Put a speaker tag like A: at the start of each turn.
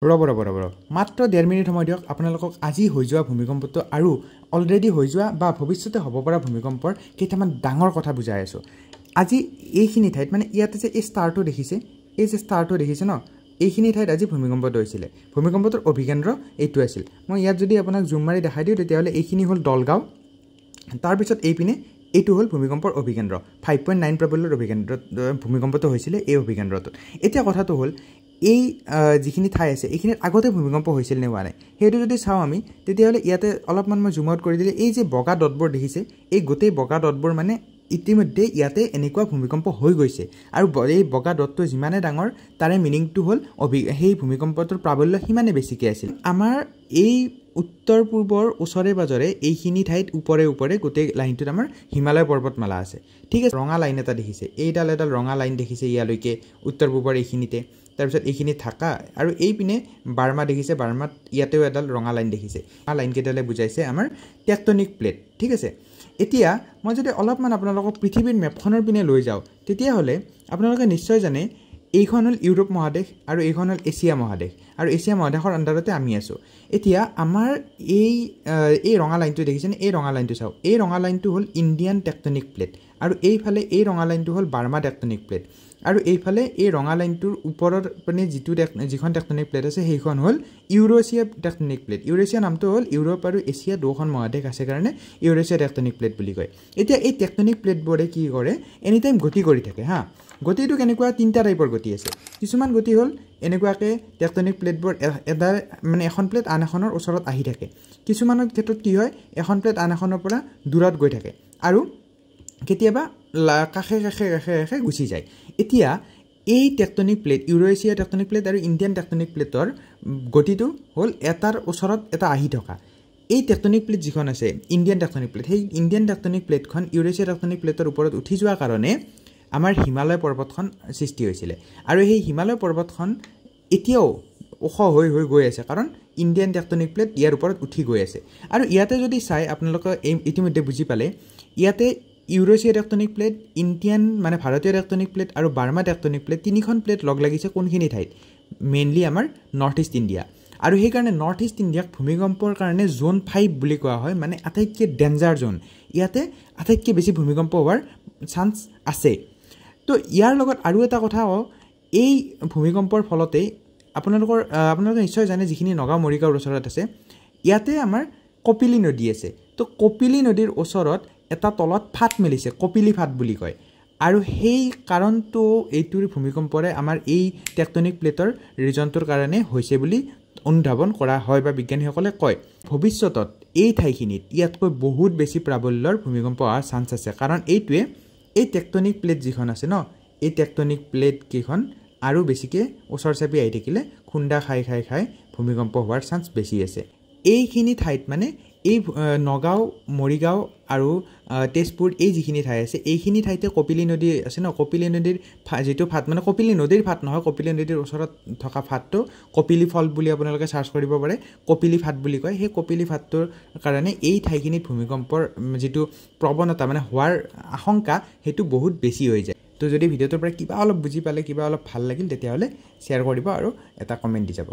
A: ৰব মাত্ৰ 1.5 মিনিট সময় দিয়ক আপোনালোকক আজি হৈ যোৱা ভূমিকম্পটো আৰু অলৰেডি হৈ যোৱা বা ভৱিষ্যতে হ'ব পৰা ভূমিকম্পৰ কেইটামান ডাঙৰ কথা বুজাই আছো আজি এইখিনি ঠাইত মানে ইয়াতে যে এই ষ্টাৰটো দেখিছে এই যে ষ্টাৰটো দেখিছে ন এইখিনি ঠাইত আজি ভূমিকম্পটো হৈছিল ভূমিকম্পটোৰ অভিকেন্দ্ৰ এইটো আছিল মই ইয়াত যদি আপোনাক জুম মাৰি দেখাই দিওঁ তেতিয়াহলে এইখিনি হ'ল দলগাঁও তাৰ পিছত এইপিনে এইটো হ'ল ভূমিকম্পৰ অভিকেন্দ্ৰ 5.9 প্ৰবলৰ অভিকেন্দ্ৰ ভূমিকম্পটো হৈছিল এই অভিকেন্দ্ৰটো এতিয়া কথাটো হ'ল এই যিখিনি ঠাই আছে এইখিনি আগতে ভূমিকম্প হৈছিল নে হোৱা নাই হেতু যদি চাও আমি তেতিয়াহলে ইয়াতে অলপমান মই জুম আউট কৰি দিলে এই যে বগা ডটবোৰ দেখিছে এই গোটেই বগা ডটবোৰ মানে ইতিমধ্যে ইয়াতে এনেকুৱা ভূমিকম্প হৈ গৈছে আৰু এই বগা ডটটো যিমানে ডাঙৰ তাৰে মিনিংটো হ'ল সেই ভূমিকম্পটোৰ প্ৰাবল্য সিমানে বেছিকে আছিল আমাৰ এই উত্তৰ পূৰ্বৰ ওচৰে বাজৰে এইখিনি ঠাইত ওপৰে গোটেই লাইনটোত আমাৰ হিমালয় পৰ্বতমালা আছে ঠিক আছে ৰঙা লাইন এটা দেখিছে এইডাল এডাল ৰঙা লাইন দেখিছে ইয়ালৈকে উত্তৰ পূৰ্বৰ এইখিনিতে তাৰপিছত এইখিনি থাকা আৰু এইপিনে বাৰ্মা দেখিছে বাৰ্মাত ইয়াতেও এডাল ৰঙা লাইন দেখিছে আ লাইন কেইডালে বুজাইছে আমাৰ টেকটনিক প্লেট ঠিক আছে এতিয়া মই যদি অলপমান আপোনালোকক পৃথিৱীৰ মেপখনৰ পিনে লৈ যাওঁ তেতিয়াহলে আপোনালোকে নিশ্চয় জানে এইখন হ'ল ইউৰোপ মহাদেশ আৰু এইখন হ'ল এছিয়া মহাদেশ আৰু এছিয়া মহাদেশৰ আন্দাৰতে আমি আছো এতিয়া আমাৰ এই ৰঙা লাইনটো দেখিছেনে এই ৰঙা লাইনটো চাও এই ৰঙা লাইনটো হ'ল ইণ্ডিয়ান টেকটনিক প্লেট আৰু এইফালে এই ৰঙা লাইনটো হ'ল বাৰ্মা টেকটনিক প্লেট আৰু এইফালে এই ৰঙা লাইনটোৰ ওপৰৰ মানে যিখন টেকটনিক প্লেট আছে সেইখন হ'ল ইউৰোছিয়া টেকটনিক প্লেট ইউৰোছিয়া নামটো হ'ল ইউৰোপ আৰু এছিয়া দুখন মহাদেশ আছে কাৰণে ইউৰোছিয়া টেকটনিক প্লেট বুলি কয় এতিয়া এই টেকটনিক প্লেটবোৰে কি কৰে এনি টাইম গতি কৰি থাকে হা গতিটো কেনেকুৱা তিনটা টাইপৰ গতি আছে কিছুমান গতি হ'ল এনেকুৱাকে টেকটনিক প্লেটবোৰ এটা মানে এখন প্লেট আন এখনৰ ওচৰত আহি থাকে কিছুমানৰ ক্ষেত্ৰত কি হয় এখন প্লেট আন এখনৰ পৰা দূৰত গৈ থাকে আৰু কেতিয়াবা কাখে গুচি যায় এতিয়া এই টেকটনিক প্লেট ইউৰোছিয়া টেকটনিক প্লেট আৰু ইণ্ডিয়ান টেকটনিক প্লেটৰ গতিটো হ'ল এটাৰ ওচৰত এটা আহি থকা এই টেকটনিক প্লেট যিখন আছে ইণ্ডিয়ান টেকটনিক প্লেট সেই ইণ্ডিয়ান টেকটনিক প্লেটখন ইউৰোছিয়া টেকটনিক প্লেটৰ ওপৰত উঠি যোৱাৰ কাৰণে আমাৰ হিমালয় পৰ্বতখন সৃষ্টি হৈছিল আৰু এই হিমালয় পৰ্বতখন এতিয়াও ওখ হৈ গৈ আছে কাৰণ ইণ্ডিয়ান টেকটনিক প্লেট ইয়াৰ ওপৰত উঠি গৈ আছে আৰু ইয়াতে যদি চাই আপোনালোকে ইতিমধ্যে বুজি পালে ইয়াতে ইউৰোছিয়া টেকটনিক প্লেট ইণ্ডিয়ান মানে ভাৰতীয় টেকটনিক প্লেট আৰু বাৰ্মা টেকটনিক প্লেট তিনিখন প্লেট লগ লাগিছে কোনখিনি ঠাইত মেইনলি আমাৰ নৰ্থ ইষ্ট ইণ্ডিয়া আৰু সেই কাৰণে নৰ্থ ইষ্ট ইণ্ডিয়াক ভূমিকম্পৰ কাৰণে জোন 5 বুলি কোৱা হয় মানে আটাইতকৈ ডেঞ্জাৰ জোন ইয়াতে আটাইতকৈ বেছি ভূমিকম্প হোৱাৰ চান্স আছে তো ইয়াৰ লগত আৰু এটা কথা এই ভূমিকম্পৰ ফলতে আপোনালোকে নিশ্চয় জানে যিখিনি নগাঁও মৰিগাঁওৰ ওচৰত আছে ইয়াতে আমাৰ কপিলী নদী আছে তো কপিলী নদীৰ ওচৰত এটা তলত ফাট মেলিছে কপিলী ফাট বুলি কয় আৰু সেই কাৰণটো এইটোৰ ভূমিকম্পৰে আমাৰ এই টেকটনিক প্লেটৰ ৰিজনটোৰ কাৰণে হৈছে বুলি অনুধাৱন কৰা হয় বা বিজ্ঞানীসকলে কয় ভৱিষ্যতত এই ঠাইখিনিত ইয়াতকৈ বহুত বেছি প্ৰাবল্যৰ ভূমিকম্প হোৱাৰ চান্স আছে কাৰণ এইটোৱে এই টেকটনিক প্লেট যিখন আছে ন এই টেকটনিক প্লেট কেইখন আৰু বেছিকৈ ওচৰ চাপি আহি থাকিলে খুন্দা খাই ভূমিকম্প হোৱাৰ চান্স বেছি আছে এইখিনি ঠাইত মানে এই নগাঁও মৰিগাঁও আৰু তেজপুৰ এই যিখিনি ঠাই আছে এইখিনি ঠাইতে কপিলী নদী আছে ন কপিলী নদীৰ যিটো ফাট মানে কপিলী নদীৰ ফাট নহয় কপিলী নদীৰ ওচৰত থকা ফাটটো কপিলী ফল বুলি আপোনালোকে সাৰ্চ কৰিব পাৰে কপিলী ফাট বুলি কয় সেই কপিলী ফাটটোৰ কাৰণে এই ঠাইখিনিত ভূমিকম্পৰ যিটো প্ৰৱণতা মানে হোৱাৰ আশংকা সেইটো বহুত বেছি হৈ যায় তো যদি ভিডিঅ'টোৰ পৰা কিবা অলপ বুজি পালে কিবা অলপ ভাল লাগিল তেতিয়াহ'লে শ্বেয়াৰ কৰিব আৰু এটা কমেণ্ট দি যাব